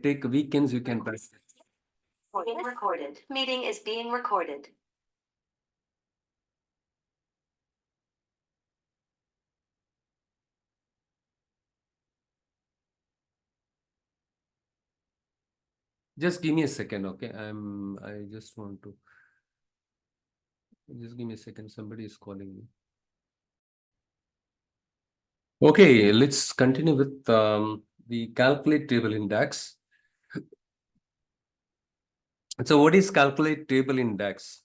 take weekends, you can press. Being recorded. Meeting is being recorded. Just give me a second, okay? I just want to. Just give me a second. Somebody is calling me. Okay, let's continue with the calculate table in DAX. So what is calculate table in DAX?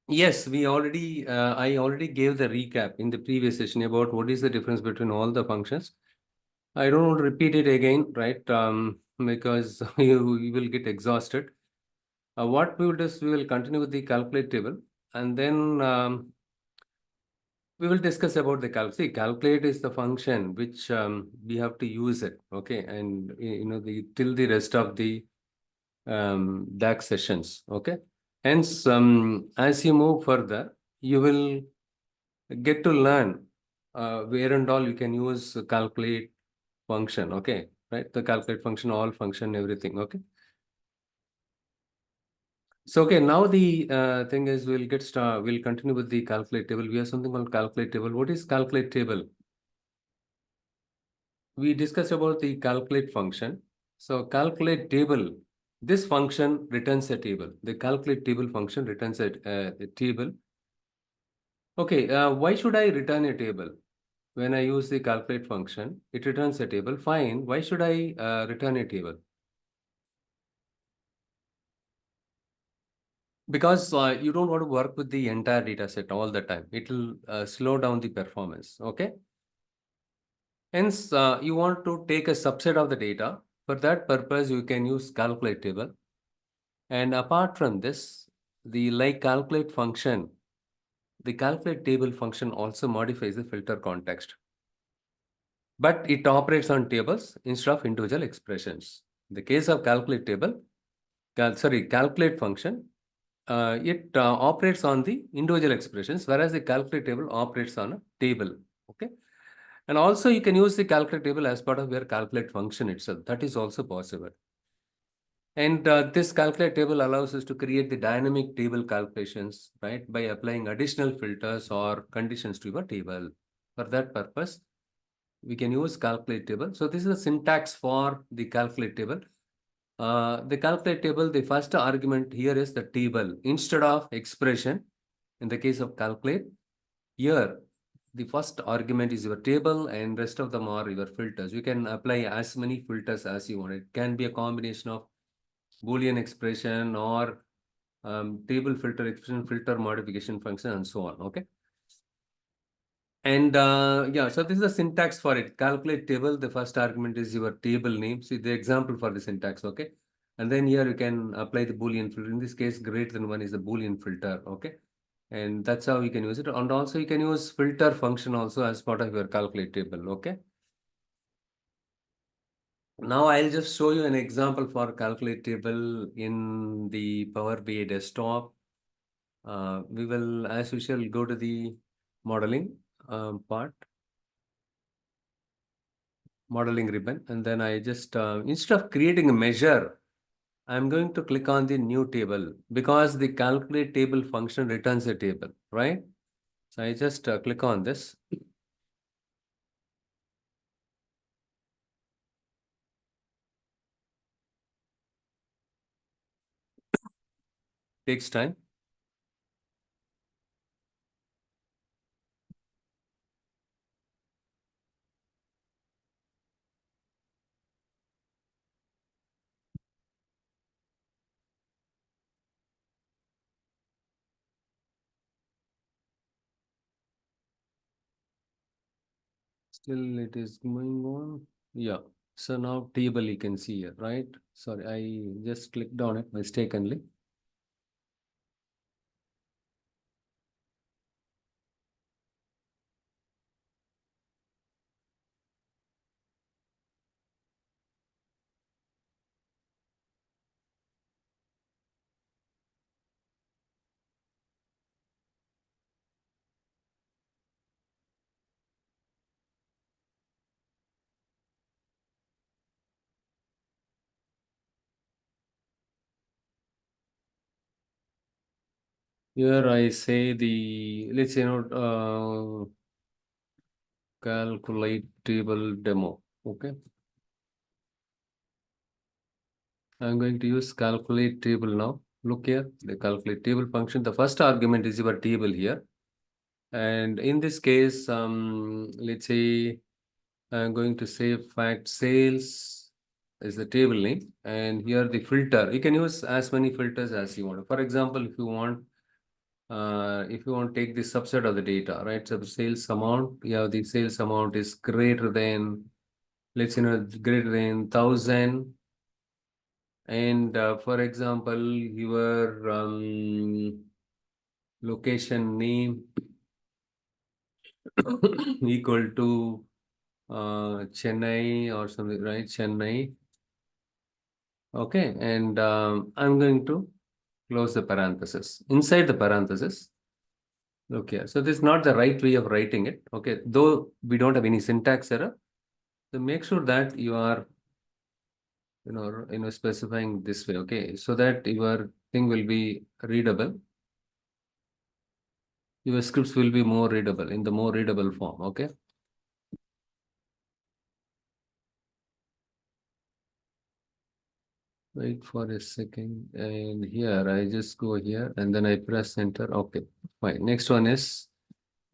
Yes, I already gave the recap in the previous session about what is the difference between all the functions. I don't want to repeat it again, right? Because you will get exhausted. What we will do is we will continue with the calculate table, and then we will discuss about the calculate. See, calculate is the function which we have to use it, okay? And till the rest of the DAX sessions, okay? Hence, as you move further, you will get to learn where and all you can use calculate function, okay? Right? The calculate function, all function, everything, okay? So, okay, now the thing is we'll continue with the calculate table. We have something called calculate table. What is calculate table? We discussed about the calculate function. So calculate table, this function returns a table. The calculate table function returns a table. Okay, why should I return a table? When I use the calculate function, it returns a table. Fine, why should I return a table? Because you don't want to work with the entire data set all the time. It will slow down the performance, okay? Hence, you want to take a subset of the data. For that purpose, you can use calculate table. And apart from this, the like calculate function, the calculate table function also modifies the filter context. But it operates on tables instead of individual expressions. In the case of calculate table, calculate function, it operates on the individual expressions, whereas the calculate table operates on a table. Okay. And also you can use the calculate table as part of your calculate function itself. That is also possible. And this calculate table allows us to create the dynamic table calculations, right, by applying additional filters or conditions to your table. For that purpose, we can use calculate table. So this is the syntax for the calculate table. The calculate table, the first argument here is the table instead of expression. In the case of calculate, here the first argument is your table and rest of them are your filters. You can apply as many filters as you want. It can be a combination of Boolean expression or table filter, expression filter, modification function, and so on. Okay. And yeah, so this is the syntax for it. Calculate table. The first argument is your table name. See the example for the syntax. Okay. And then here you can apply the Boolean filter. In this case, greater than one is the Boolean filter. Okay. And that's how you can use it. And also you can use filter function also as part of your calculate table. Okay. Now I'll just show you an example for calculate table in the Power BI desktop. We will, as usual, go to the modeling part, modeling ribbon, and then I just, instead of creating a measure, I'm going to click on the new table because the calculate table function returns a table, right? So I just click on this. Takes time. Still it is going on. Yeah. So now table you can see here, right? Sorry, I just clicked on it mistakenly. Here I say let's say, calculate table demo. Okay. I'm going to use calculate table now. Look here, the calculate table function. The first argument is your table here. And in this case, let's say I'm going to say fact sales is the table name. And here the filter, you can use as many filters as you want. For example, if you want to take the subset of the data, right? So the sales amount, the sales amount is greater than, let's say, greater than 1,000. And for example, your location name equal to Chennai or something, right? Chennai. Okay, and I'm going to close the parenthesis. Inside the parenthesis, look here. So this is not the right way of writing it. Okay, though we don't have any syntax error. So make sure that you are, specifying this way. Okay, so that your thing will be readable. Your scripts will be more readable in the more readable form. Okay. Wait for a second. And here I just go here and then I press enter. Okay, fine. Next one is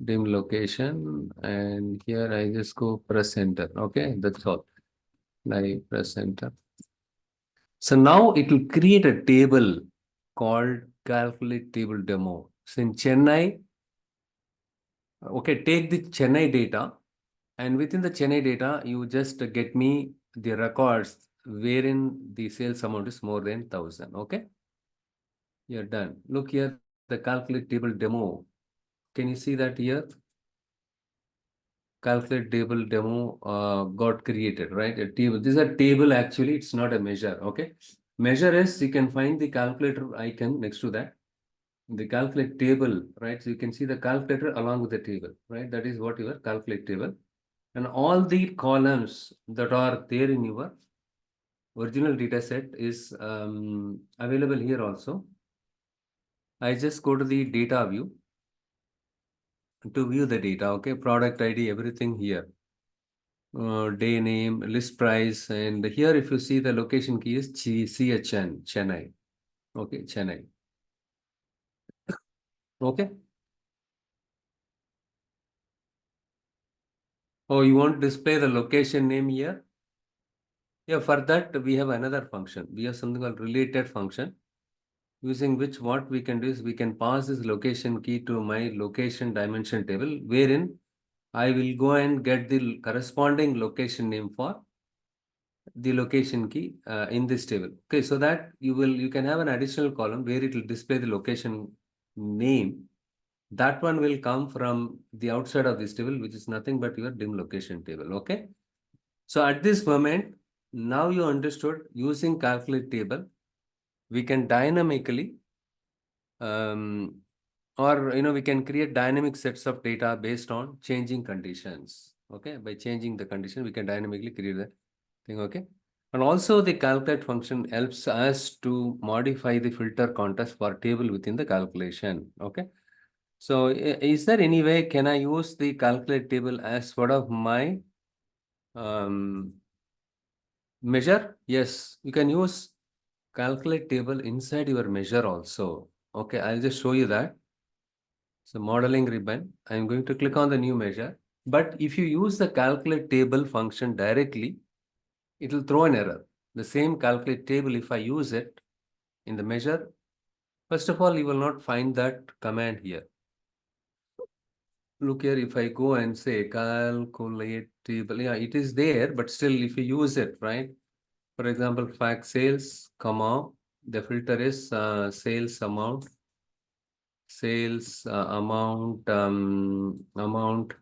dim location. And here I just go press enter. Okay, that's all. I press enter. So now it will create a table called calculate table demo. So in Chennai, okay, take the Chennai data, and within the Chennai data, you just get me the records wherein the sales amount is more than 1,000. Okay, you're done. Look here, the calculate table demo. Can you see that here? Calculate table demo got created, right? A table. This is a table actually, it's not a measure. Okay, measure is you can find the calculator icon next to that. The calculate table, right? So you can see the calculator along with the table, right? That is what your calculate table. And all the columns that are there in your original data set is available here also. I just go to the data view to view the data. Okay, product ID, everything here. Day name, list price, and here if you see the location key is CHN, Chennai. Okay, Chennai. Okay. Oh, you want to display the location name here? Yeah, for that we have another function. We have something called related function, using which what we can do is we can pass this location key to my location dimension table, wherein I will go and get the corresponding location name for the location key in this table. Okay, so that you can have an additional column where it will display the location name. That one will come from the outside of this table, which is nothing but your dim location table. Okay. So at this moment, now you understood using calculate table, we can dynamically we can create dynamic sets of data based on changing conditions. Okay, by changing the condition, we can dynamically create that thing. Okay, and also the calculate function helps us to modify the filter context for table within the calculation. Okay, so is there any way can I use the calculate table as sort of my measure? Yes, you can use calculate table inside your measure also. Okay, I'll just show you that. So modeling ribbon, I'm going to click on the new measure. But if you use the calculate table function directly, it will throw an error. The same calculate table, if I use it in the measure, first of all, you will not find that command here. Look here, if I go and say calculate table, yeah, it is there, but still if you use it, right? For example, fact sales, comma, the filter is sales amount amount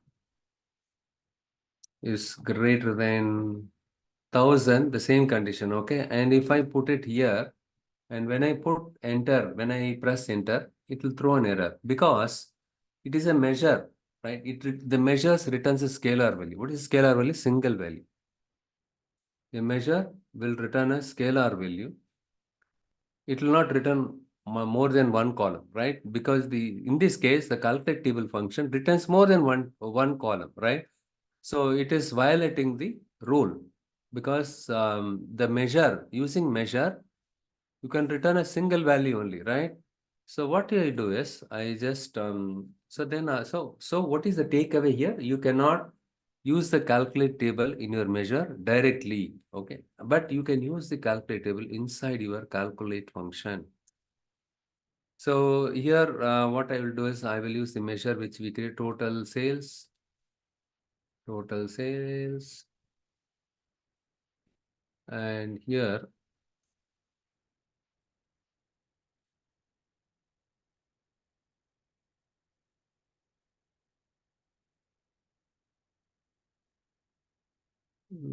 is greater than 1,000, the same condition. Okay, and if I put it here, and when I press enter, it will throw an error because it is a measure, right? The measures returns a scalar value. What is scalar value? Single value. A measure will return a scalar value. It will not return more than one column, right? Because in this case, the calculate table function returns more than one column, right? So it is violating the rule because the measure, using measure, you can return a single value only, right? So what I do is I just so what is the takeaway here? You cannot use the calculate table in your measure directly, okay? But you can use the calculate table inside your calculate function. So here, what I will do is I will use the measure which we create total sales, and here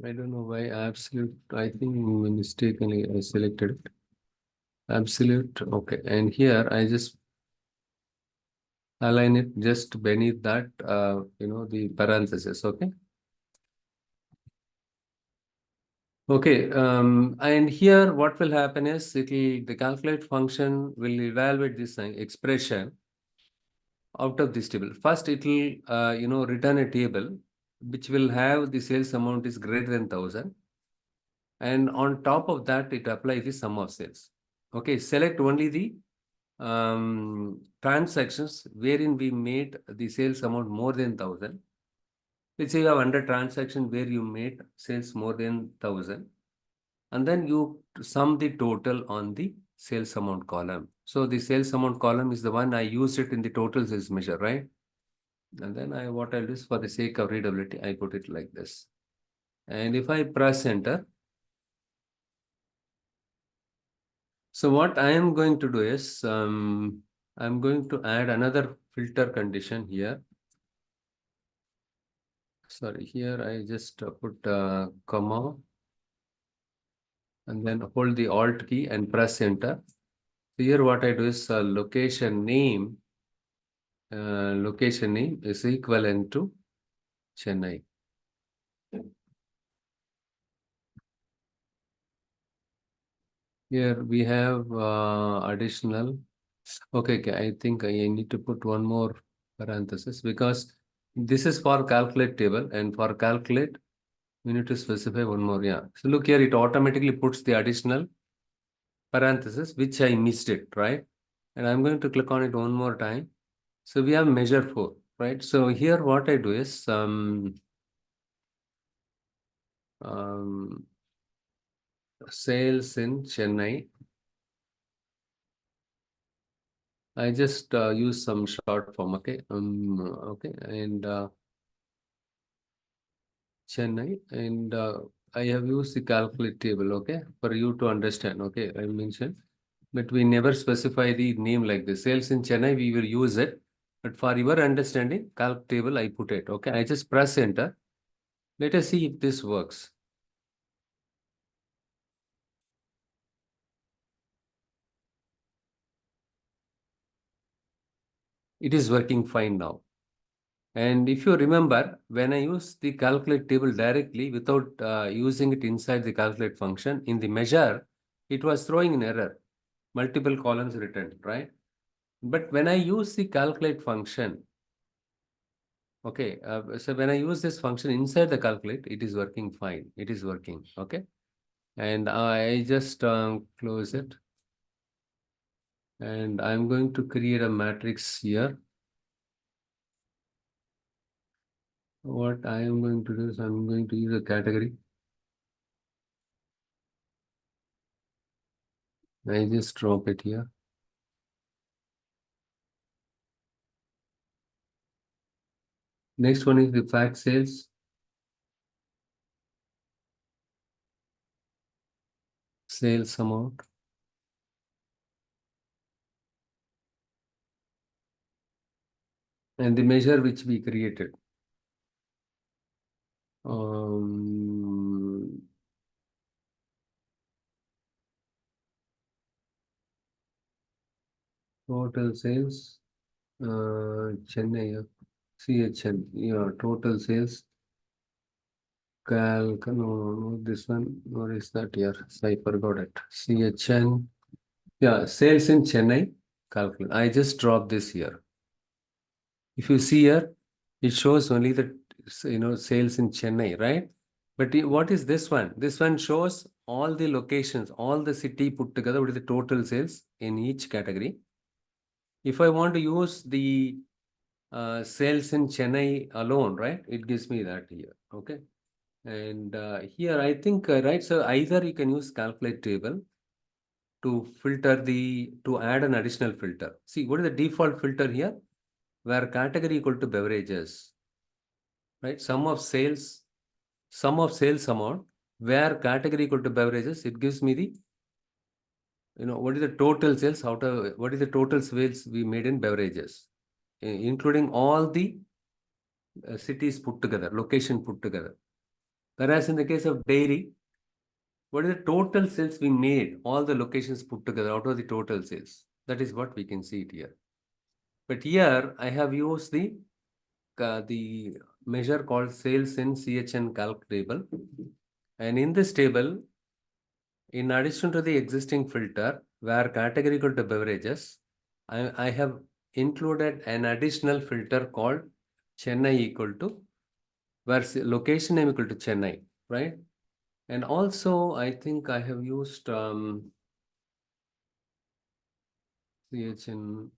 I don't know why absolute. I think mistakenly I selected it. Absolute. Okay, and here I just align it just beneath that. The parenthesis. Okay. Okay. And here what will happen is the calculate function will evaluate this expression out of this table. First, it will return a table which will have the sales amount is greater than 1,000, and on top of that, it applies the sum of sales. Okay, select only the transactions wherein we made the sales amount more than 1,000. Let's say you have 100 transactions where you made sales more than 1,000, and then you sum the total on the sales amount column. So the sales amount column is the one I used it in the total sales measure, right? And then what I'll do is, for the sake of readability, I put it like this. And if I press enter, so what I am going to do is, I'm going to add another filter condition here. Sorry, here I just put comma and then hold the Alt key and press enter. So here what I do is location name is equivalent to Chennai. Here we have additional. Okay, I think I need to put one more parenthesis because this is for calculate table, and for calculate, we need to specify one more. Yeah. So look here, it automatically puts the additional parenthesis, which I missed it, right? And I'm going to click on it one more time. So we have measure 4, right? So here what I do is sales in Chennai. I just use some short form, okay? Okay, and Chennai, and I have used the calculate table, okay, for you to understand, okay? I mentioned, but we never specify the name like this. Sales in Chennai, we will use it, but for your understanding, calc table, I put it, okay? I just press enter. Let us see if this works. It is working fine now. And if you remember, when I use the calculate table directly without using it inside the calculate function, in the measure, it was throwing an error, multiple columns written, right? But when I use the calculate function, okay, so when I use this function inside the calculate, it is working fine. It is working, okay? And I just close it. And I'm going to create a matrix here. What I am going to do is I'm going to use a category. I just drop it here. Next one is the fact sales. Sales amount. And the measure which we created. Total sales. Chennai, CHN. Yeah, total sales. No, this one. What is that here? I forgot it. CHN. Yeah, sales in Chennai, calculate. I just dropped this here. If you see here, it shows only the sales in Chennai, right? But what is this one? This one shows all the locations, all the city put together. What is the total sales in each category? If I want to use the sales in Chennai alone, right? It gives me that here. Okay. And here I think, right, so either you can use calculate table to add an additional filter. See, what is the default filter here? Where category equal to beverages, right? Sum of sales amount, where category equal to beverages, it gives me the, what is the total sales what is the total sales we made in beverages, including all the cities put together, location put together. Whereas in the case of dairy, what is the total sales we made, all the locations put together out of the total sales? That is what we can see it here. But here I have used the measure called sales in CHN calc table. And in this table, in addition to the existing filter, where category equal to beverages, I have included an additional filter called Chennai equal to, where location name equal to Chennai, right? And also, I think I have used CHN.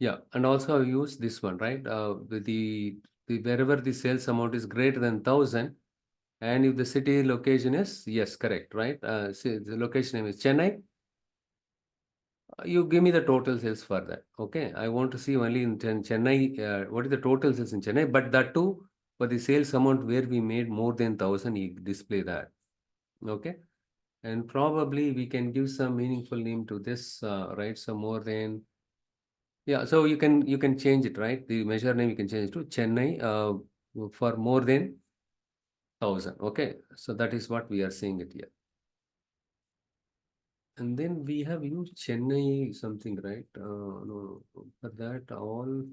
Yeah, and also I've used this one, right? With the wherever the sales amount is greater than 1,000, and if the city location is, yes, correct, right? The location name is Chennai. You give me the total sales for that. Okay, I want to see only in Chennai. What is the total sales in Chennai? But that too, for the sales amount where we made more than 1,000, you display that. Okay, and probably we can give some meaningful name to this, right? So more than, yeah. So you can change it, right? The measure name you can change to Chennai for more than 1,000. Okay, so that is what we are seeing it here. And then we have used Chennai something, right? No, for that all.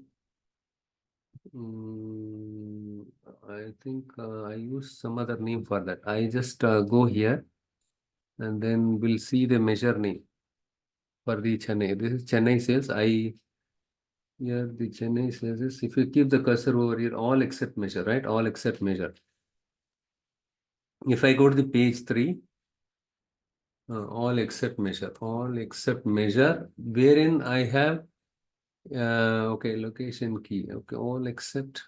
I think I use some other name for that. I just go here and then we'll see the measure name for the Chennai. This is Chennai sales. Here the Chennai sales is, if you keep the cursor over here, all except measure, right? All except measure. If I go to the page 3, all except measure, wherein I have, okay, location key. Okay, all except,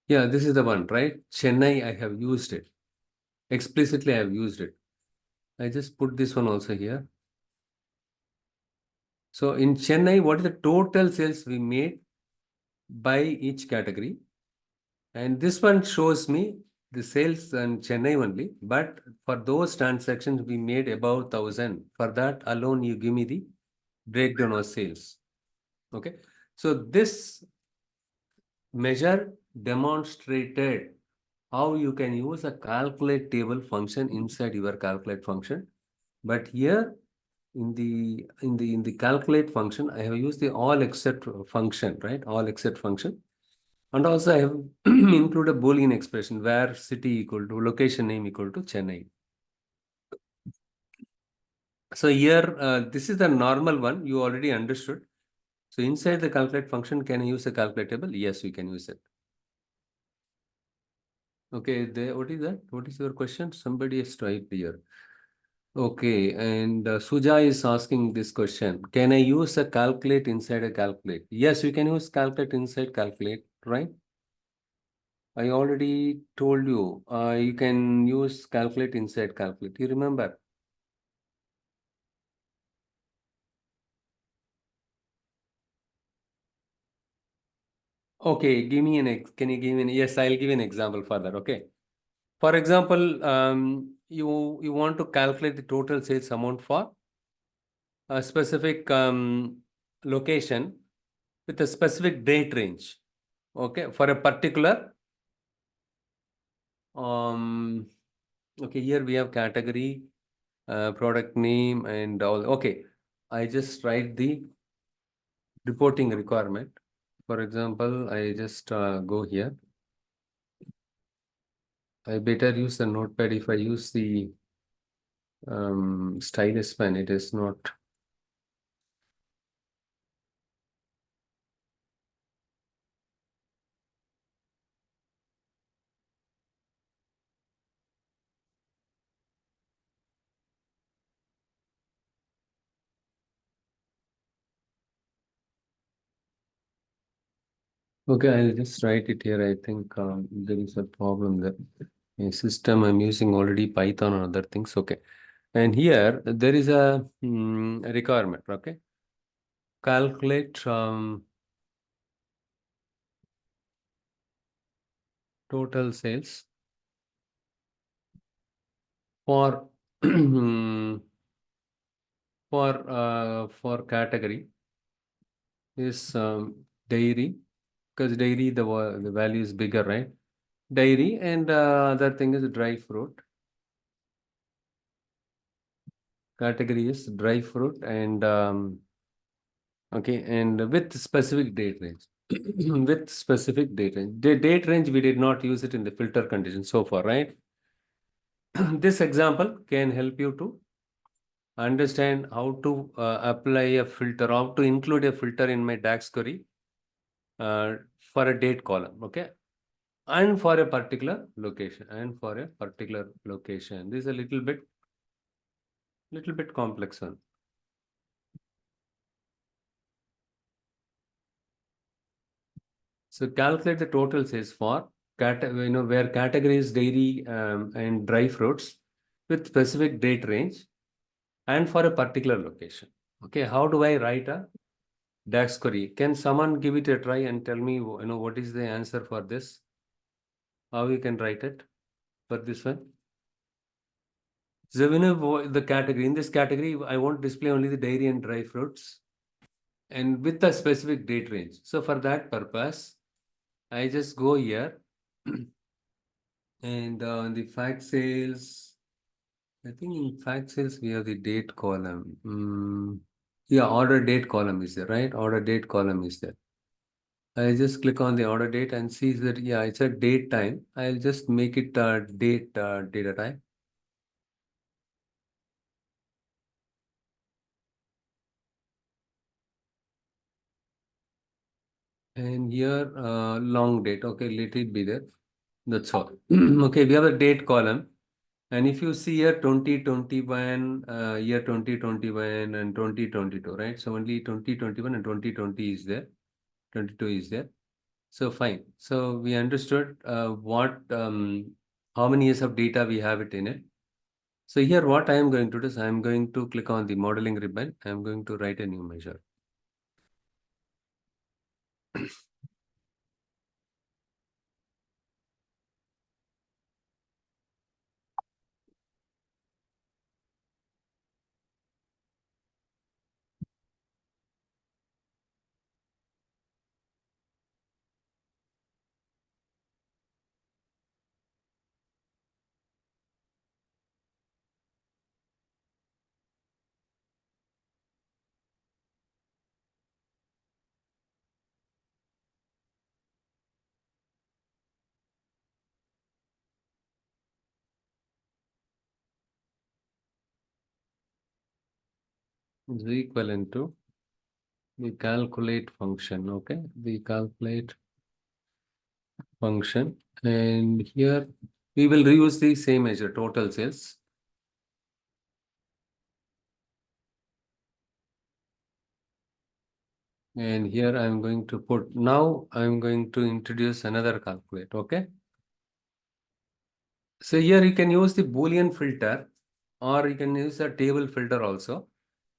yeah, this is the one, right? Chennai, I have used it. Explicitly, I have used it. I just put this one also here. So in Chennai, what is the total sales we made by each category? And this one shows me the sales in Chennai only, but for those transactions we made above 1,000, for that alone you give me the breakdown of sales. Okay. So this measure demonstrated how you can use a calculate table function inside your calculate function. But here in the calculate function, I have used the all except function, right? All except function. And also I have included a Boolean expression where city equal to location name equal to Chennai. So here, this is the normal one you already understood. So inside the calculate function, can I use a calculate table? Yes, we can use it. Okay, what is that? What is your question? Somebody has typed here. Okay, and Suja is asking this question. Can I use a calculate inside a calculate? Yes, you can use calculate inside calculate, right? I already told you, you can use calculate inside calculate. You remember? Okay, can you give me yes, I'll give you an example for that. Okay. For example, you want to calculate the total sales amount for a specific location with a specific date range. Okay, for a particular okay, here we have category, product name and all. Okay, I just write the reporting requirement. For example, I just go here. I better use the notepad if I use the stylus pen. It is not. Okay, I'll just write it here. I think there is a problem there. A system I'm using already Python and other things. Okay, and here there is a requirement. Okay, calculate total sales for for category is dairy, because dairy the value is bigger, right? Dairy, and other thing is dry fruit. Category is dry fruit, and okay, and with specific date range. With specific date range. The date range, we did not use it in the filter condition so far, right? This example can help you to understand how to apply a filter, how to include a filter in my DAX query for a date column, okay? And for a particular location, This is a little bit complex one. So calculate the total sales for where category is dairy and dry fruits with specific date range and for a particular location. Okay, how do I write a DAX query? Can someone give it a try and tell me what is the answer for this? How you can write it for this one? So the category, in this category, I want to display only the dairy and dry fruits and with a specific date range. So for that purpose, I just go here and the fact sales, I think in fact sales we have the date column. Yeah, order date column is there, right? Order date column is there. I just click on the order date and see that, yeah, it's a date time. I'll just make it date data type. And here long date. Okay, let it be there. That's all. Okay, we have a date column. And if you see here 2021, year 2021 and 2022, right? So only 2021 and 2020 is there. 22 is there. So fine. So we understood how many years of data we have it in it. So here what I am going to do is I am going to click on the modeling ribbon. I am going to write a new measure. Is equivalent to the calculate function. Okay, the calculate function, and here we will reuse the same measure, total sales. And here I'm going to put, now I'm going to introduce another calculate. Okay, so here you can use the Boolean filter or you can use a table filter also.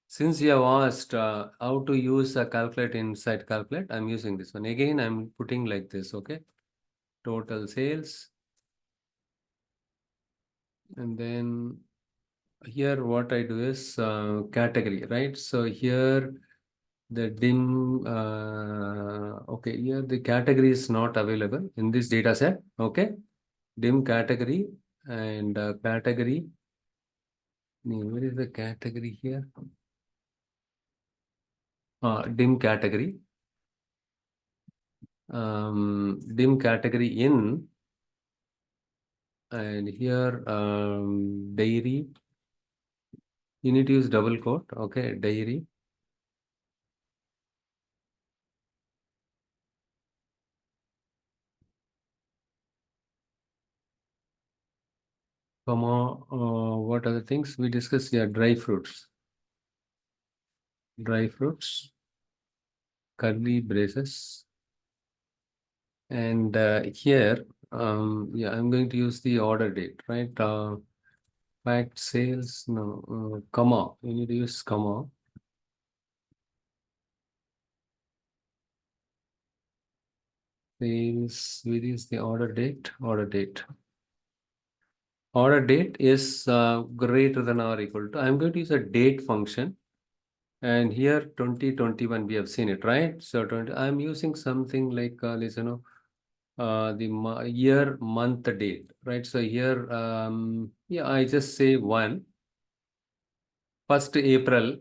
Since you have asked how to use a calculate inside calculate, I'm using this one. Again, I'm putting like this, okay? Total sales. And then here what I do is category, right? So here the dim, okay, here the category is not available in this data set, okay? Dim category and category. Where is the category here? Dim category. Dim category in, and here dairy You need to use double quote. Okay, diary. Comma, what are the things we discussed here? Dry fruits. Dry fruits, curly braces. And here, yeah, I'm going to use the order date, right? Fact sales, no, comma. You need to use comma. Sales, where is the order date? Order date. Order date is greater than or equal to. I'm going to use a date function. And here 2021, we have seen it, right? So 20, I'm using something like, let's, the year, month, date, right? So here, yeah, I just say 1st April,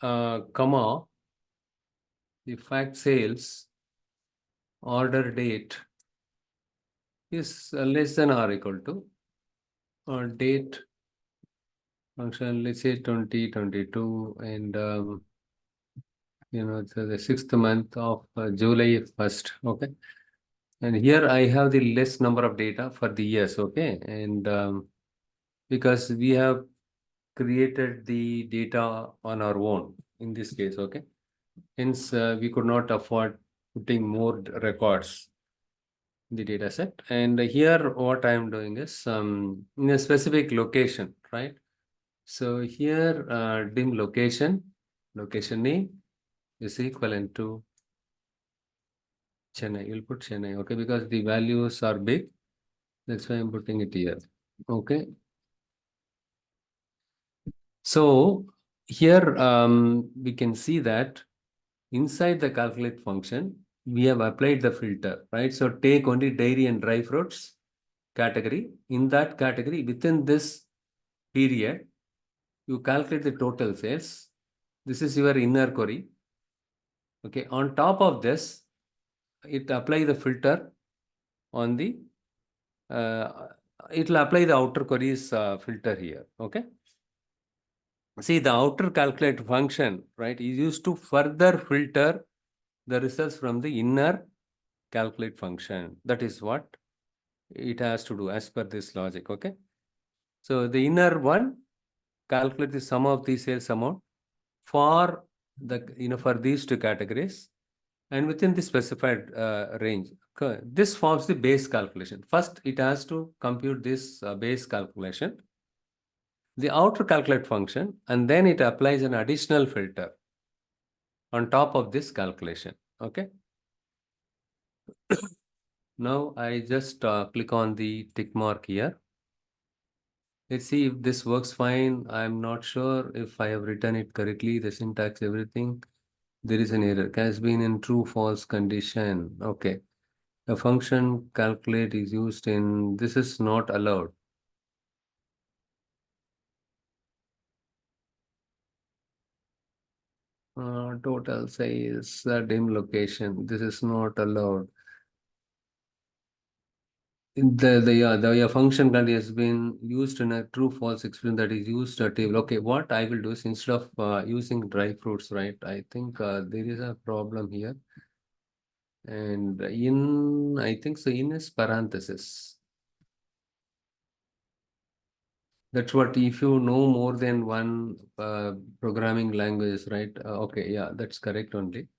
comma, the fact sales order date is less than or equal to date function, let's say 2022, and it's the 6th month of July 1st. Okay, and here I have the less number of data for the years. Okay, and because we have created the data on our own in this case. Okay, hence we could not afford putting more records in the data set. And here what I'm doing is in a specific location, right? So here dim location name is equivalent to Chennai. You'll put Chennai, okay, because the values are big. That's why I'm putting it here. Okay. So here we can see that inside the calculate function, we have applied the filter, right? So take only dairy and dry fruits category. In that category, within this period, you calculate the total sales. This is your inner query. Okay. On top of this, it apply the filter on the, it will apply the outer queries filter here. Okay. See, the outer calculate function, right, is used to further filter the results from the inner calculate function. That is what it has to do as per this logic. Okay. So the inner one calculate the sum of the sales amount for the for these two categories and within the specified range. Okay. This forms the base calculation. First, it has to compute this base calculation, the outer calculate function, and then it applies an additional filter on top of this calculation. Okay. Now I just click on the tick mark here. Let's see if this works fine. I'm not sure if I have written it correctly, the syntax, everything. There is an error. Has been in true false condition. Okay. A function calculate is used in, this is not allowed. Total size, dim location. This is not allowed. The function that has been used in a true false expression that is used a table. Okay, what I will do is instead of using dry fruits, right? I think there is a problem here. And I think so in is parenthesis. That's what, if you know more than one programming languages, right? Okay, yeah, that's correct only.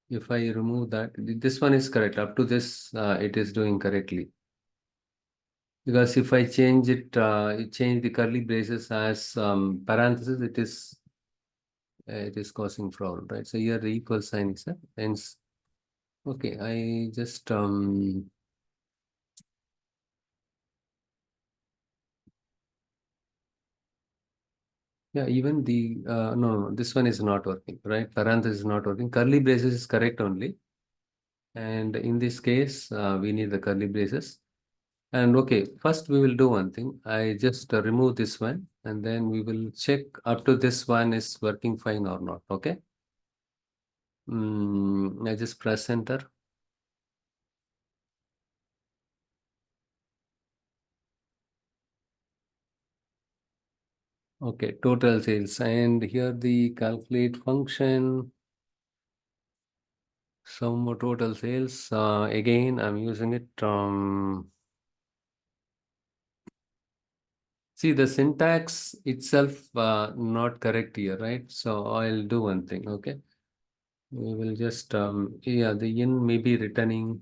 If I remove that, this one is correct. Up to this, it is doing correctly. Because if I change it, change the curly braces as parenthesis, it is causing problem, right? So here the equal sign is hence. Okay, I just yeah, even the no, this one is not working, right? Parenthesis is not working. Curly braces is correct only. And in this case, we need the curly braces. And okay, first we will do one thing. I just remove this one and then we will check up to this one is working fine or not. Okay. I just press enter. Okay, total sales. And here the calculate function, sum of total sales. Again, I'm using it. See, the syntax itself not correct here, right? So I'll do one thing, okay? We will just, yeah, the in may be returning.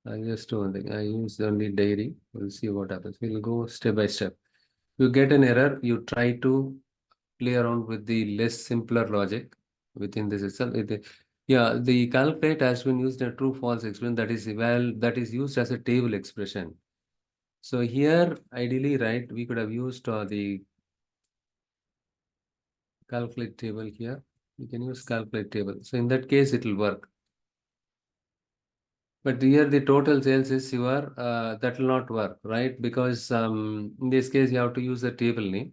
I'll just do one thing. I use only diary. We'll see what happens. We'll go step by step. You get an error, you try to play around with the less simpler logic within this itself. Yeah, the calculate has been used in a true false expression that is used as a table expression. So here, ideally, right, we could have used the calculate table here. We can use calculate table. So in that case, it will work. But here the total sales is your, that will not work, right? Because in this case, you have to use the table name.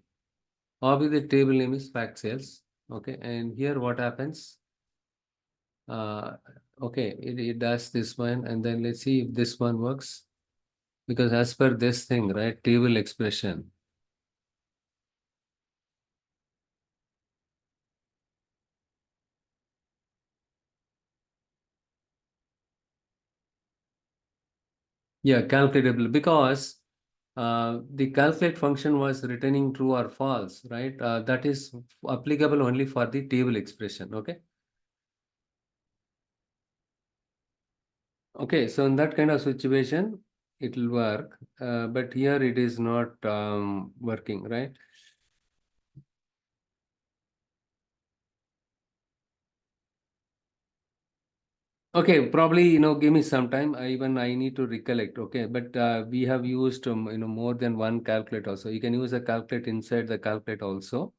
Obviously, the table name is fact sales. Okay, and here what happens? Okay, it does this one, and then let's see if this one works. Because as per this thing, right, table expression. Yeah, calculatable, because the calculate function was returning true or false, right? That is applicable only for the table expression, okay? Okay, so in that kind of situation, it will work, but here it is not working, right? Okay, probably, give me some time. I need to recollect. Okay, but we have used, more than one calculator. So you can use a calculate inside the calculate also.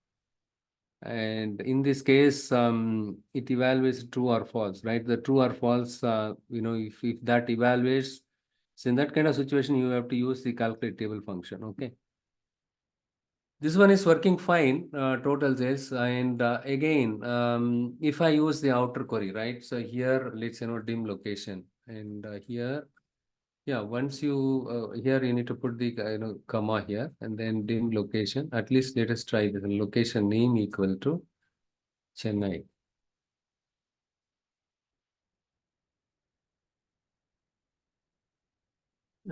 And in this case, it evaluates true or false, right? The true or false, if that evaluates, so in that kind of situation, you have to use the calculate table function. Okay. This one is working fine, total sales. And again, if I use the outer query, right? So here, let's dim location. And here, yeah, once you, here you need to put the, comma here and then dim location. At least let us try this. Location name equal to Chennai.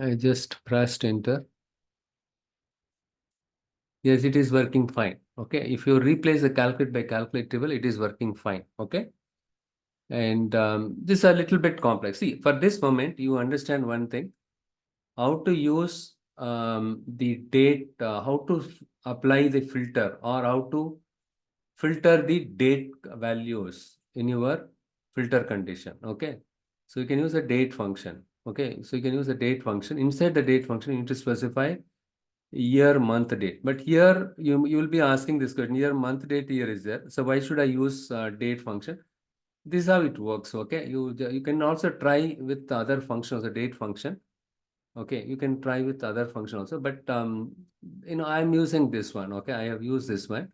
I just pressed enter. Yes, it is working fine. Okay. If you replace the calculate by calculate table, it is working fine. Okay. And this is a little bit complex. See, for this moment, you understand one thing, how to use the date, how to apply the filter, or how to filter the date values in your filter condition. Okay. So you can use a date function. Okay. So you can use the date function. Inside the date function, you need to specify year, month, date. But here you will be asking this question, year, month, date, year is there. So why should I use date function? This is how it works. Okay. You can also try with the other functions, the date function. Okay. You can try with other function also, but I'm using this one. Okay. I have used this one,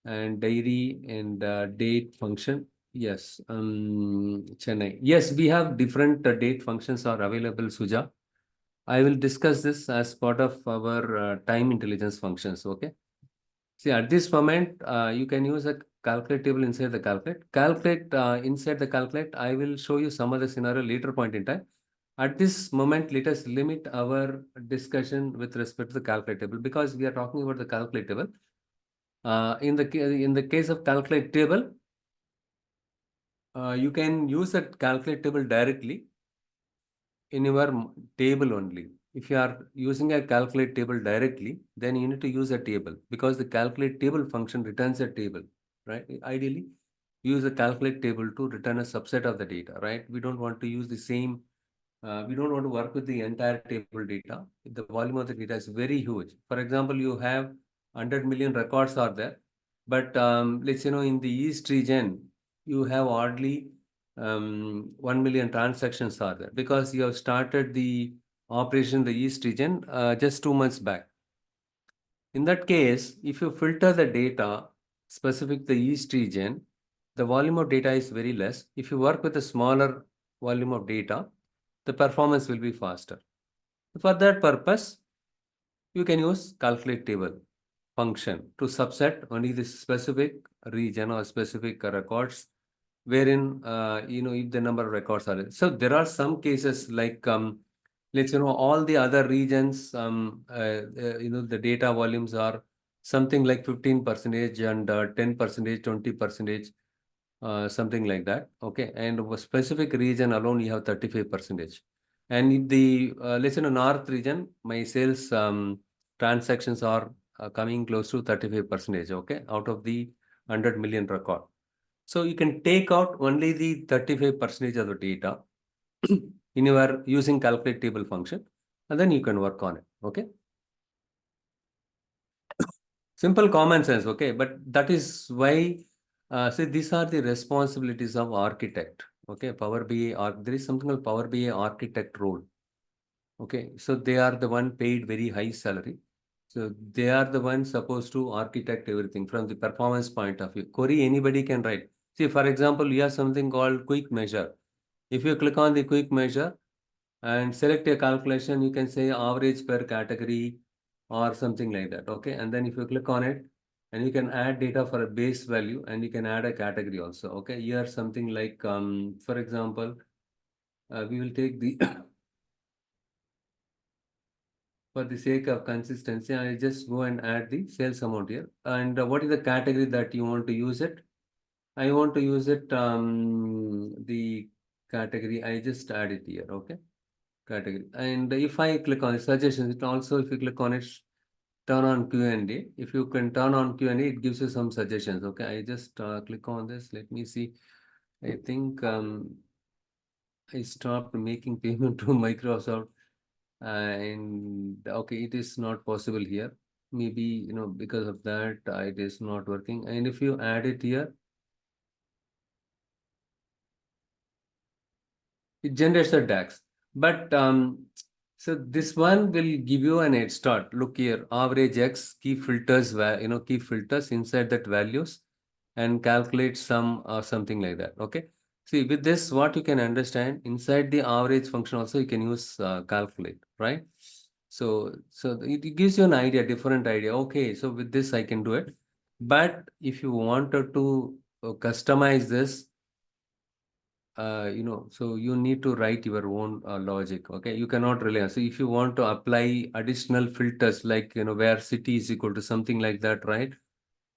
and diary and date function. Yes. Chennai. Yes, we have different date functions are available, Suja. I will discuss this as part of our time intelligence functions. Okay. See, at this moment, you can use a calculate table inside the calculate. Calculate inside the calculate. I will show you some other scenario later point in time. At this moment, let us limit our discussion with respect to the calculate table, because we are talking about the calculate table. In the case of calculate table, you can use that calculate table directly in your table only. If you are using a calculate table directly, then you need to use a table, because the calculate table function returns a table, right? Ideally, use a calculate table to return a subset of the data, right? We don't want to use the same, we don't want to work with the entire table data. The volume of the data is very huge. For example, you have 100 million records are there, but let's in the East region, you have hardly 1 million transactions are there, because you have started the operation in the East region just 2 months back. In that case, if you filter the data specific to the East region, the volume of data is very less. If you work with a smaller volume of data, the performance will be faster. For that purpose, you can use calculate table. function to subset only the specific region or specific records wherein, if the number of records are. So there are some cases like, let's, all the other regions, the data volumes are something like 15% and 10%, 20%, something like that. Okay. And a specific region alone, you have 35%. And if the, let's say, in the north region, my sales transactions are coming close to 35%. Okay. Out of the 100 million record. So you can take out only the 35% of the data in your using calculate table function, and then you can work on it. Okay. Simple common sense. Okay. But that is why, see, these are the responsibilities of architect. Okay. Power BI, there is something called Power BI architect role. Okay. So they are the one paid very high salary. So they are the ones supposed to architect everything from the performance point of view. Query anybody can write. See, for example, you have something called quick measure. If you click on the quick measure and select a calculation, you can say average per category or something like that. Okay. And then if you click on it, and you can add data for a base value, and you can add a category also. Okay. Here something like, for example, we will take the for the sake of consistency, I just go and add the sales amount here. And what is the category that you want to use it? I want to use it, the category, I just add it here. Okay. Category. And if I click on suggestions, it also, if you click on it, turn on Q&A. If you can turn on Q&A, it gives you some suggestions. Okay. I just click on this. Let me see. I think I stopped making payment to Microsoft. And okay, it is not possible here. Maybe, because of that, it is not working. And if you add it here, it generates a DAX. But so this one will give you an head start. Look here, average X, key filters, key filters inside that values and calculate some or something like that. Okay. See, with this, what you can understand inside the average function also, you can use calculate, right? So it gives you an idea, different idea. Okay, so with this I can do it. But if you wanted to customize this, so you need to write your own logic. Okay, you cannot rely on. So if you want to apply additional filters, like, where city is equal to something like that, right?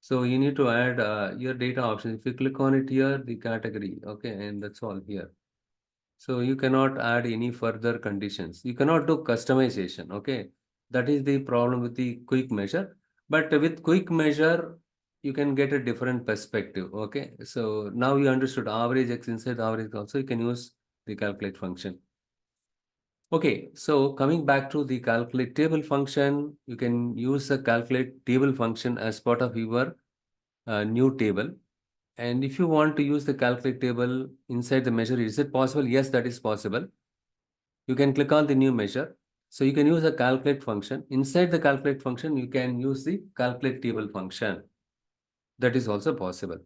So you need to add your data options. If you click on it here, the category, okay, and that's all here. So you cannot add any further conditions. You cannot do customization. Okay, that is the problem with the quick measure. But with quick measure, you can get a different perspective. Okay, so now you understood average X inside the average also, you can use the calculate function. Okay, so coming back to the calculate table function, you can use the calculate table function as part of your new table. And if you want to use the calculate table inside the measure, is it possible? Yes, that is possible. You can click on the new measure. So you can use the calculate function. Inside the calculate function, you can use the calculate table function. That is also possible.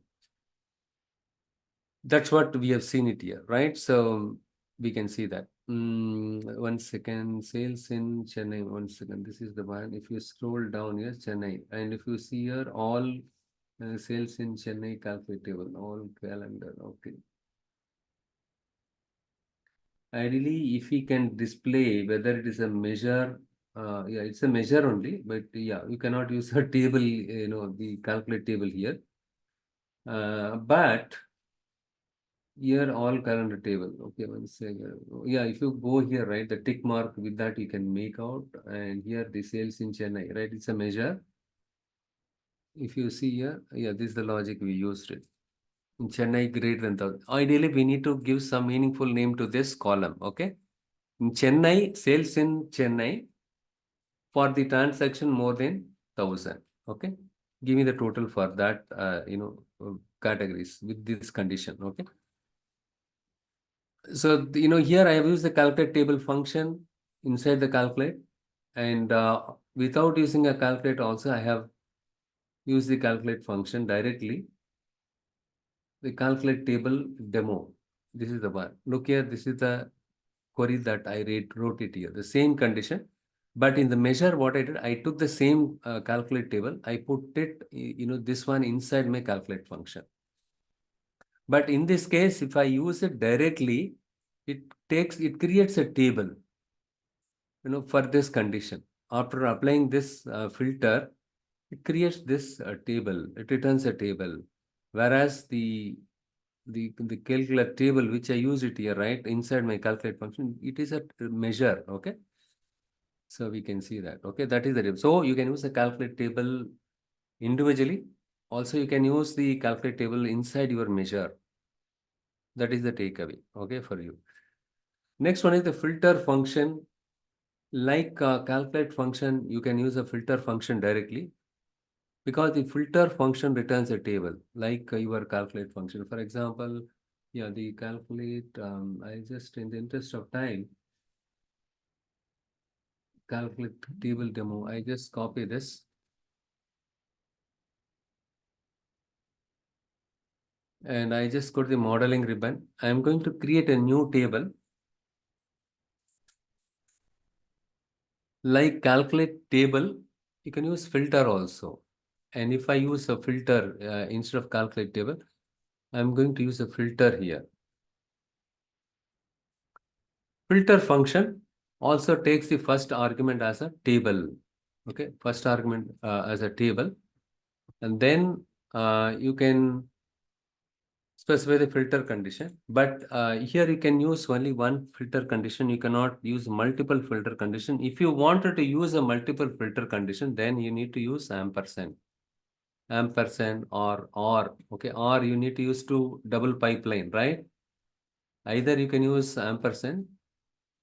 That's what we have seen it here, right? So we can see that. 1 second, sales in Chennai. 1 second, this is the one. If you scroll down here, Chennai, and if you see here, all sales in Chennai calculate table, all calendar. Okay. Ideally, if we can display whether it is a measure, yeah, it's a measure only, but yeah, you cannot use a table, the calculate table here. But here all calendar table. Okay, 1 second. Yeah, if you go here, right, the tick mark with that you can make out, and here the sales in Chennai, right? It's a measure. If you see here, yeah, this is the logic we used it. In Chennai greater than 1,000. Ideally, we need to give some meaningful name to this column. Okay. In Chennai, sales in Chennai for the transaction more than 1,000. Okay. Give me the total for that, categories with this condition. Okay. So, here I have used the calculate table function inside the calculate, and without using a calculate also, I have used the calculate function directly. The calculate table demo. This is the one. Look here, this is the query that I wrote it here. The same condition. But in the measure, what I did, I took the same calculate table, I put it, this one inside my calculate function. But in this case, if I use it directly, it creates a table, for this condition. After applying this filter, it creates this table. It returns a table. Whereas the calculate table, which I use it here, right, inside my calculate function, it is a measure, okay? So we can see that, okay? That is the table. So you can use the calculate table individually. Also, you can use the calculate table inside your measure. That is the takeaway, okay, for you. Next one is the filter function. Like calculate function, you can use a filter function directly because the filter function returns a table like your calculate function. For example, yeah, the calculate, I just, in the interest of time, calculate table demo, I just copy this. And I just go to the modeling ribbon. I'm going to create a new table. Like calculate table, you can use filter also. And if I use a filter instead of calculate table, I'm going to use a filter here. Filter function also takes the first argument as a table. Okay, first argument as a table. And then you can specify the filter condition. But here you can use only one filter condition. You cannot use multiple filter condition. If you wanted to use a multiple filter condition, then you need to use ampersand or, okay, or you need to use two double pipeline, right? Either you can use ampersand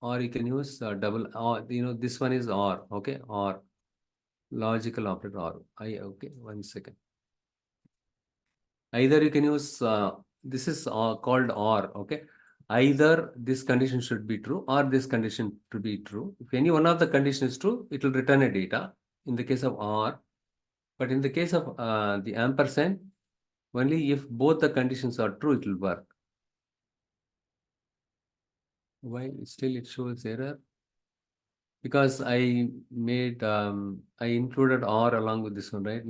or you can use double, or, this one is or, okay, or logical operator or, okay, 1 second. Either you can use, this is called or, okay. Either this condition should be true or this condition to be true. If any one of the condition is true, it will return a data in the case of or. But in the case of the ampersand, only if both the conditions are true, it will work. Why still it shows error? Because I made, I included or along with this one, right?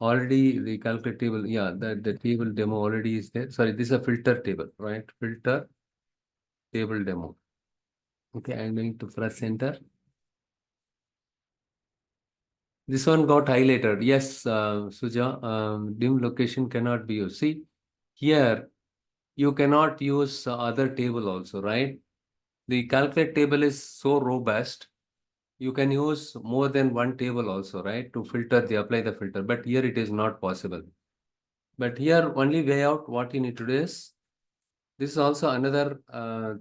Already the calculate table, yeah, the table demo already is there. Sorry, this is a filter table, right? Filter table demo. Okay, I'm going to press enter. This one got highlighted. Yes, Suja, dim location cannot be used. See, here you cannot use other table also, right? The calculate table is so robust. You can use more than one table also, right? To apply the filter, but here it is not possible. But here only way out, what you need to do is, this is also another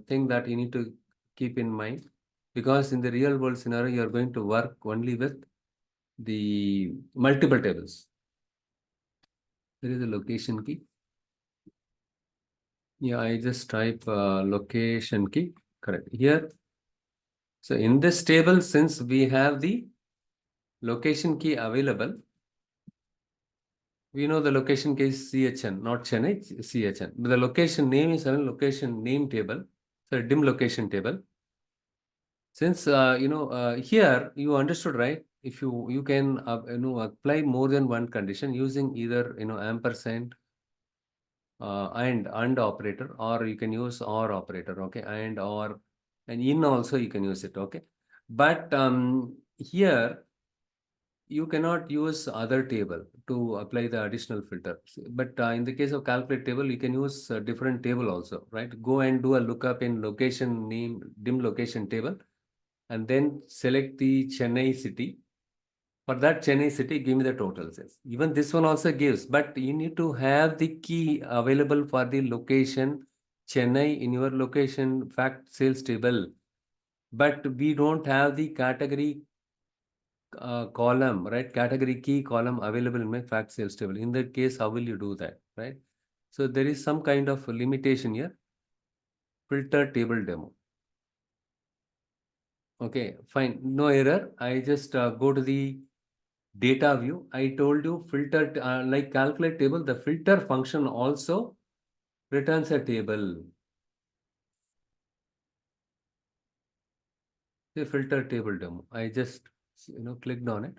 thing that you need to keep in mind, because in the real world scenario, you are going to work only with the multiple tables. There is a location key. Yeah, I just type location key, correct, here. So in this table, since we have the location key available, we know the location key is CHN, not Chennai, CHN. But the location name is a location name table, so dim location table. Since here you understood, right? If you can apply more than one condition using either ampersand and operator, or you can use or operator, okay, and or and in also you can use it, okay. But here you cannot use other table to apply the additional filter. But in the case of calculate table, you can use a different table also, right? Go and do a lookup in location name dim location table, and then select the Chennai city. For that Chennai city, give me the total sales. Even this one also gives, but you need to have the key available for the location Chennai in your location fact sales table. But we don't have the category column, right? Category key column available in my fact sales table. In that case, how will you do that, right? So there is some kind of limitation here. Filter table demo. Okay, fine. No error. I just go to the data view. I told you filter, like calculate table, the filter function also returns a table. the filter table demo. I just clicked on it.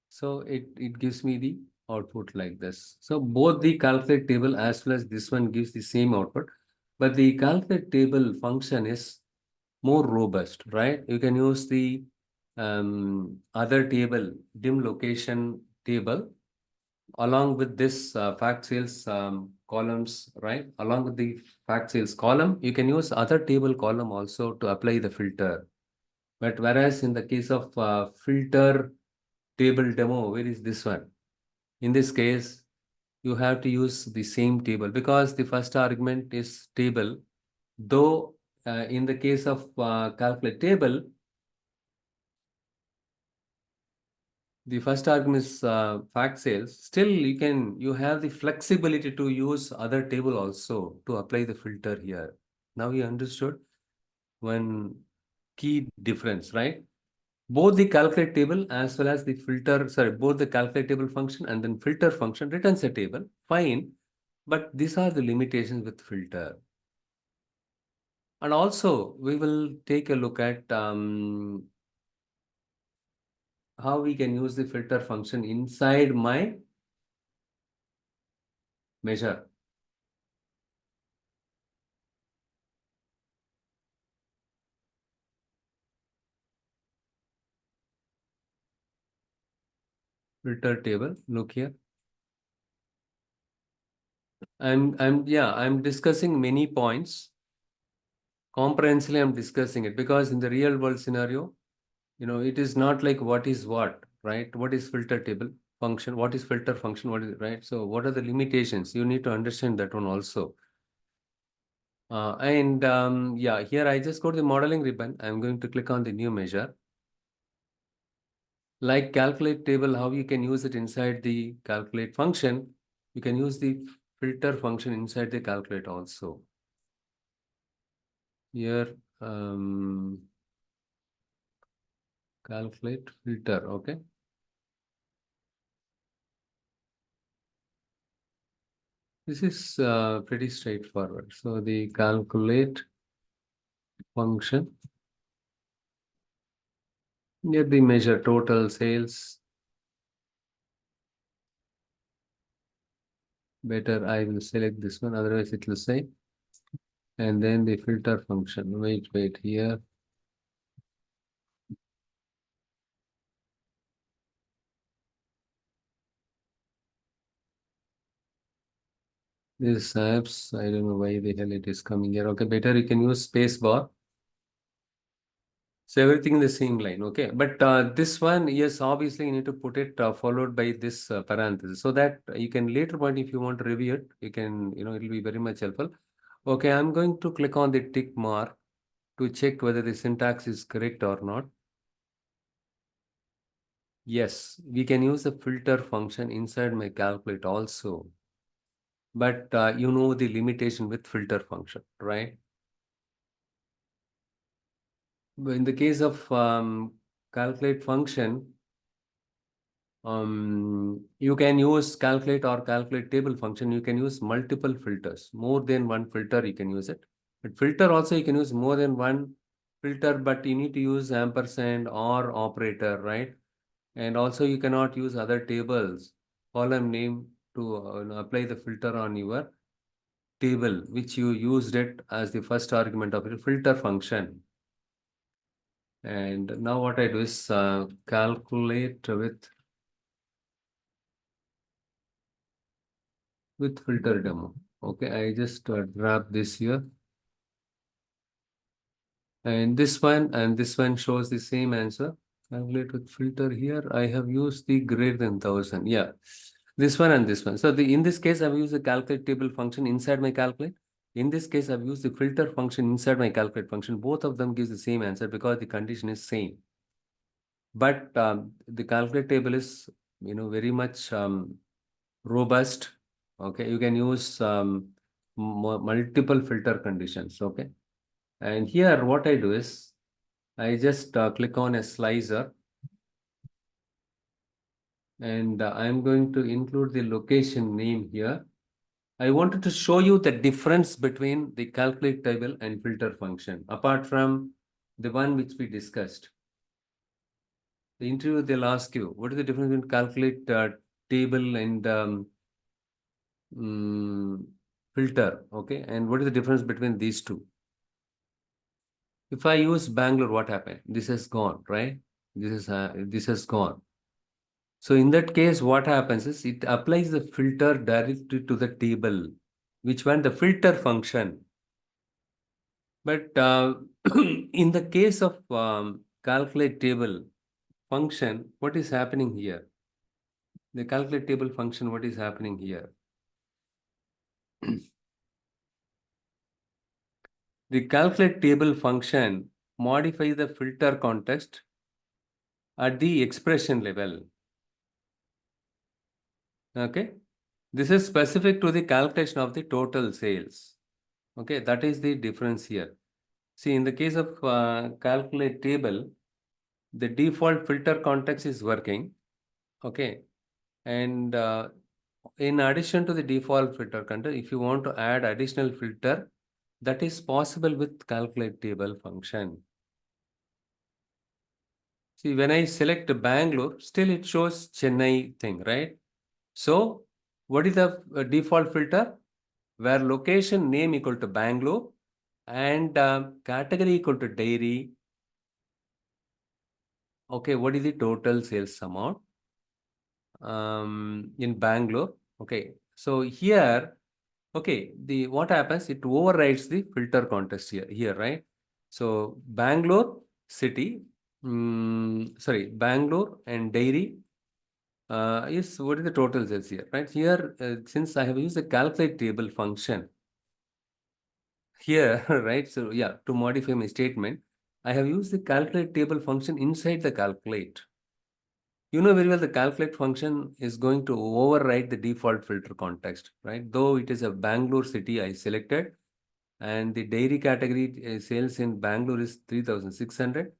So it gives me the output like this. So both the calculate table as well as this one gives the same output, but the calculate table function is more robust, right? You can use the other table, dim location table, along with this fact sales columns, right? Along with the fact sales column, you can use other table column also to apply the filter. But whereas in the case of filter table demo, where is this one? In this case, you have to use the same table because the first argument is table. Though in the case of calculate table, the first argument is fact sales. Still, you have the flexibility to use other table also to apply the filter here. Now you understood one key difference, right? Both the calculate table as well as the filter, sorry, both the calculate table function and then filter function returns a table, fine. But these are the limitations with filter. And also, we will take a look at how we can use the filter function inside my measure. Filter table, look here. I'm discussing many points. Comprehensively, I'm discussing it because in the real world scenario, it is not like what is what, right? What is filter table function? What is filter function? What is it, right? So what are the limitations? You need to understand that one also. Here I just go to the modeling ribbon. I'm going to click on the new measure. Like calculate table, how you can use it inside the calculate function, you can use the filter function inside the calculate also. Here, calculate filter, okay. This is pretty straightforward. So the calculate function, here the measure total sales. Better I will select this one, otherwise it will say. And then the filter function, wait here. This apps, I don't know why the hell it is coming here. Okay, better you can use space bar. So everything in the same line, okay. But this one, yes, obviously you need to put it followed by this parenthesis so that you can later point if you want to review it, you can, it will be very much helpful. Okay, I'm going to click on the tick mark to check whether the syntax is correct or not. Yes, we can use the filter function inside my calculate also. But you know the limitation with filter function, right? In the case of calculate function, you can use calculate or calculate table function. You can use multiple filters, more than one filter you can use it. But filter also you can use more than one filter, but you need to use ampersand or operator, right? And also you cannot use other tables, column name to apply the filter on your table, which you used it as the first argument of your filter function. And now what I do is calculate with filter demo. Okay, I just grab this here. And this one shows the same answer. Calculate with filter here. I have used the greater than 1000. Yeah, this one and this one. So in this case, I've used the calculate table function inside my calculate. In this case, I've used the filter function inside my calculate function. Both of them gives the same answer because the condition is same. But the calculate table is, very much robust. Okay, you can use multiple filter conditions. Okay, and here what I do is I just click on a slicer, and I'm going to include the location name here. I wanted to show you the difference between the calculate table and filter function, apart from the one which we discussed. The interview, they'll ask you, what is the difference between calculate table and filter, okay? And what is the difference between these two? If I use Bangalore, what happened? This has gone, right? This has gone. So in that case, what happens is it applies the filter directly to the table, which one the filter function. But in the case of calculate table function, what is happening here? The calculate table function, what is happening here? The calculate table function modifies the filter context at the expression level. Okay. This is specific to the calculation of the total sales. Okay, that is the difference here. See, in the case of calculate table, the default filter context is working. Okay, and in addition to the default filter context, if you want to add additional filter, that is possible with calculate table function. See, when I select Bangalore, still it shows Chennai thing, right? So, what is the default filter? Where location name equal to Bangalore and category equal to dairy. Okay, what is the total sales amount in Bangalore? Okay, so here, okay, the what happens? It overrides the filter context here, right? So Bangalore city, sorry, Bangalore and dairy is what is the total sales here, right? Here, since I have used the calculate table function here, right? So yeah, to modify my statement, I have used the calculate table function inside the calculate. You know very well the calculate function is going to override the default filter context, right? Though it is a Bangalore city I selected and the dairy category sales in Bangalore is 3,600.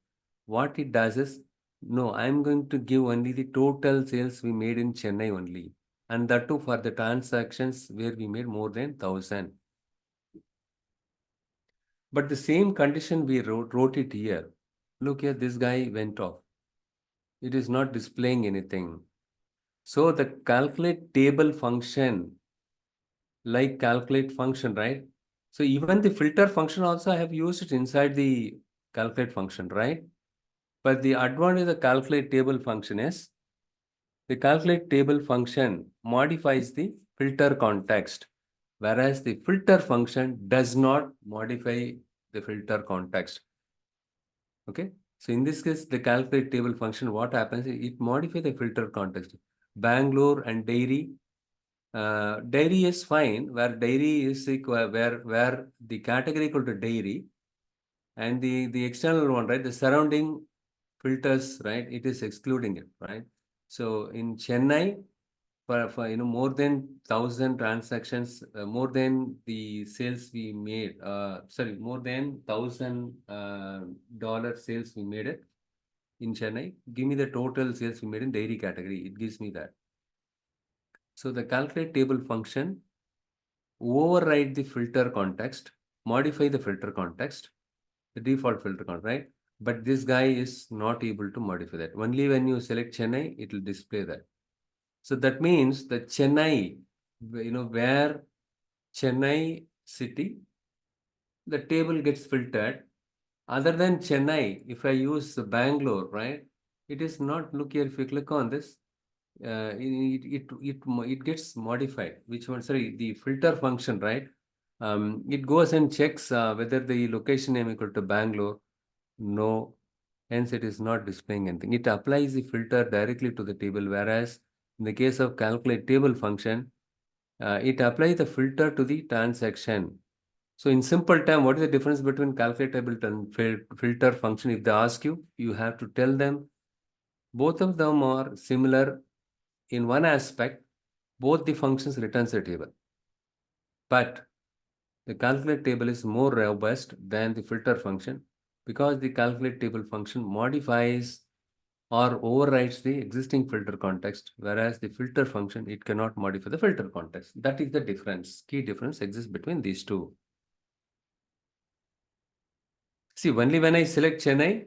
What it does is, no, I'm going to give only the total sales we made in Chennai only. And that too for the transactions where we made more than 1,000. But the same condition we wrote it here. Look here, this guy went off. It is not displaying anything. So the calculate table function, like calculate function, right? So even the filter function also I have used it inside the calculate function, right? But the advantage of the calculate table function is the calculate table function modifies the filter context, whereas the filter function does not modify the filter context. Okay. So in this case, the calculate table function, what happens? It modifies the filter context. Bangalore and dairy. Dairy is fine, where dairy is equal, where the category equal to dairy, and the external one, right? The surrounding filters, right? It is excluding it, right? So in Chennai, for more than 1,000 transactions, more than the sales we made, sorry, more than $1,000 sales we made it in Chennai. Give me the total sales we made in dairy category. It gives me that. So the calculate table function override the filter context, modify the filter context, the default filter context, right? But this guy is not able to modify that. Only when you select Chennai, it will display that. So that means the Chennai, where Chennai city, the table gets filtered. Other than Chennai, if I use Bangalore, right, it is not, look here, if you click on this, it gets modified. Which one? Sorry, the filter function, right? It goes and checks whether the location name equal to Bangalore. No, hence it is not displaying anything. It applies the filter directly to the table, whereas in the case of calculate table function, it applies the filter to the transaction. So in simple term, what is the difference between calculate table and filter function? If they ask you, you have to tell them both of them are similar in one aspect. Both the functions returns a table, but the calculate table is more robust than the filter function because the calculate table function modifies or overrides the existing filter context, whereas the filter function, it cannot modify the filter context. That is the difference. Key difference exists between these two. See, only when I select Chennai,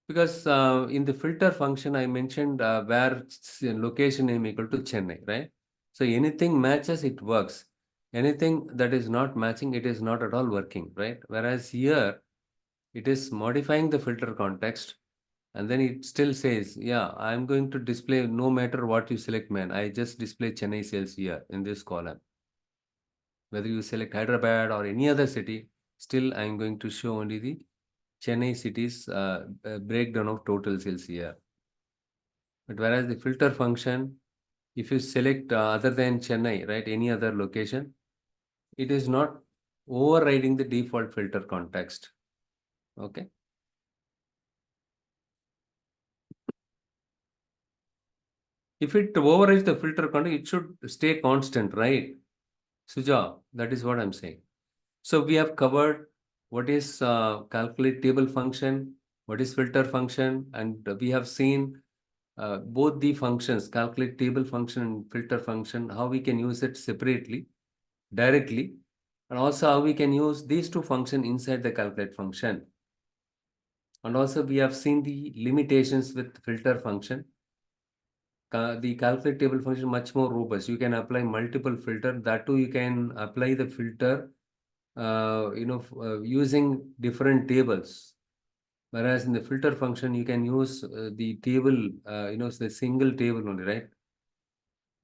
Because in the filter function, I mentioned where location name equal to Chennai, right? So anything matches, it works. Anything that is not matching, it is not at all working, right? Whereas here, it is modifying the filter context, and then it still says, yeah, I'm going to display no matter what you select, man. I just display Chennai sales here in this column. Whether you select Hyderabad or any other city, still I'm going to show only the Chennai city's breakdown of total sales here. But whereas the filter function, if you select other than Chennai, right, any other location, it is not overriding the default filter context. Okay. If it overrides the filter context, it should stay constant, right? Suja, that is what I'm saying. So we have covered what is calculate table function, what is filter function, and we have seen both the functions, calculate table function and filter function, how we can use it separately, directly, and also how we can use these two functions inside the calculate function. And also we have seen the limitations with filter function. The calculate table function much more robust. You can apply multiple filter. That too, you can apply the filter, using different tables. Whereas in the filter function, you can use the table, the single table only, right?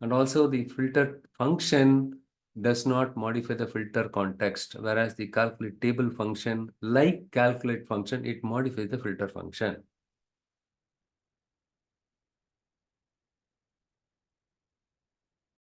And also the filter function does not modify the filter context, whereas the calculate table function, like calculate function, it modifies the filter function.